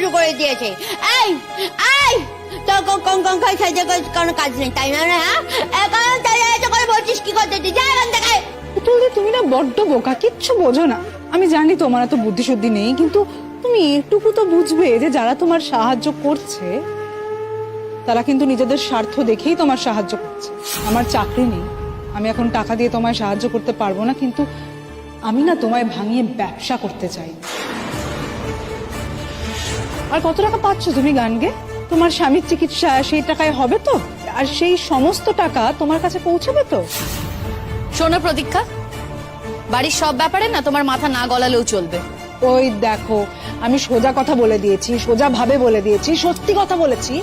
শুরু করে দিয়েছে। এই এই তোর কঙ্কাল সাজে কোনো কাজ নেই তাই না? হ্যাঁ এখন তাহলে করে বলছিস কি করতে? তুই যা এখান থেকে। তুমি না বড্ড বোকা, কিচ্ছু বোঝো না। আমি জানি তোমার এত বুদ্ধি শুদ্ধি নেই, কিন্তু তুমি এটুকু তো বুঝবে যে যারা তোমার সাহায্য করছে তারা কিন্তু নিজেদের স্বার্থ দেখেই তোমার সাহায্য করছে। আমার চাকরি নেই, আমি এখন টাকা দিয়ে তোমায় সাহায্য করতে পারবো না, কিন্তু আমি না তোমায় ভাঙিয়ে ব্যবসা করতে চাই। আর কত টাকা পাচ্ছ তুমি গান গে? তোমার স্বামীর চিকিৎসা সেই টাকায় হবে তো? আর সেই সমস্ত টাকা তোমার কাছে পৌঁছবে তো? শোনো প্রতীক্ষা, বাড়ির সব ব্যাপারে না তোমার মাথা না গলালেও চলবে। ওই দেখো, আমি সোজা কথা বলে দিয়েছি, সোজা ভাবে বলে দিয়েছি, সত্যি কথা বলেছি।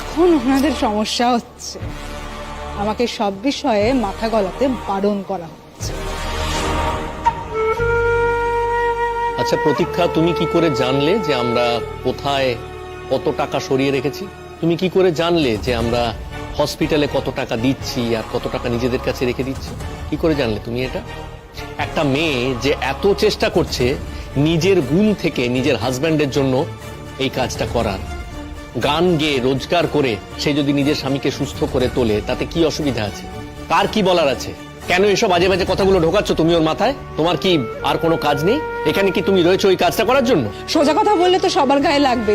এখন ওনাদের সমস্যা হচ্ছে, আমাকে সব বিষয়ে মাথা গলাতে বারণ করা হচ্ছে। আচ্ছা প্রতীক্ষা, তুমি কি করে জানলে যে আমরা কোথায় কত টাকা সরিয়ে রেখেছি? তুমি কি করে জানলে যে আমরা হসপিটালে কত টাকা দিচ্ছি আর কত টাকা নিজেদের কাছে রেখে দিচ্ছি? কি করে জানলে তুমি এটা? একটা মেয়ে যে এত চেষ্টা করছে নিজের গুণ থেকে নিজের হাজব্যান্ডের জন্য এই কাজটা করার, গান গেয়ে রোজগার করে সে যদি নিজের স্বামীকে সুস্থ করে তোলে, তাতে কি অসুবিধা আছে? কার কি বলার আছে? কেন এসব বাজে বাজে কথাগুলো ঢোকাচ্ছ তুমি ওর মাথায়? তোমার কি আর কোনো কাজ নেই এখানে? কি তুমি রয়েছো ওই কাজটা করার জন্য? সোজা কথা বললে তো সবার গায়ে লাগবে।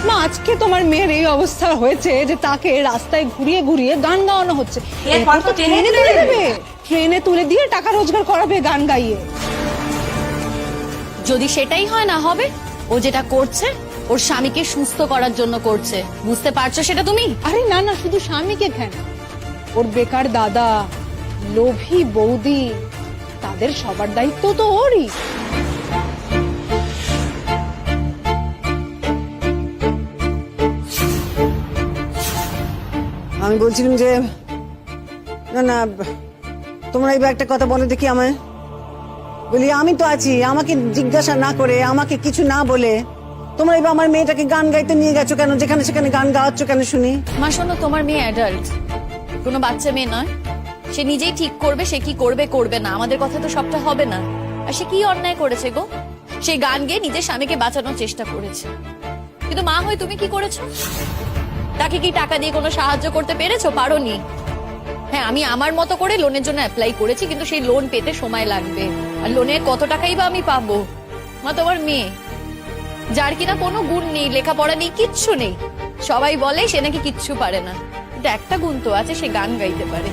মা, আজকে তোমার মেয়ের এই অবস্থা হয়েছে যে তাকে রাস্তায় ঘুরিয়ে ঘুরিয়ে গান গাওয়ানো হচ্ছে। এরপর তো ট্রেনে তুলে দেবে, ট্রেনে তুলে দিয়ে টাকা রোজগার করাবে গান গাইয়ে। যদি সেটাই হয় না হবে, ও যেটা করছে ওর স্বামীকে সুস্থ করার জন্য করছে, বুঝতে পারছো সেটা তুমি? আরে না না, শুধু স্বামীকে কেন, ওর বেকার দাদা, লোভী বৌদি, তাদের সবার দায়িত্ব তো ওরই। আমি বলছিলাম যে না না, তোমরা এবার একটা কথা বলে দেখি আমায়। বলি আমি তো আছি, আমাকে জিজ্ঞাসা না করে, আমাকে কিছু না বলে তোমরা এবার আমার মেয়েটাকে গান গাইতে নিয়ে গেছো কেন? যেখানে সেখানে গান গাওয়াচ্ছ কেন শুনি? মা শোনো, তোমার মেয়ে অ্যাডাল্ট, কোনো বাচ্চা মেয়ে নয়। সে নিজেই ঠিক করবে সে কি করবে করবে না, আমাদের কথা তো সবটা হবে না। আর সে কি অন্যায় করেছে গো? সে গান গেয়ে নিজের স্বামীকে বাঁচানোর চেষ্টা করেছে, কিন্তু মা হয়ে তুমি কি করেছো? তাকে কি টাকা দিয়ে কোনো সাহায্য করতে পেরেছো? পারোনি। হ্যাঁ, আমি আমার মতো করে লোনের জন্য অ্যাপ্লাই করেছি, কিন্তু সেই লোন পেতে সময় লাগবে, আর লোনের কত টাকাই বা আমি পাবো? মা তোমার মেয়ে, যার কিনা কোনো গুণ নেই, লেখাপড়া নেই, কিচ্ছু নেই, সবাই বলে সে নাকি কিচ্ছু পারে না, কিন্তু একটা গুণ তো আছে, সে গান গাইতে পারে।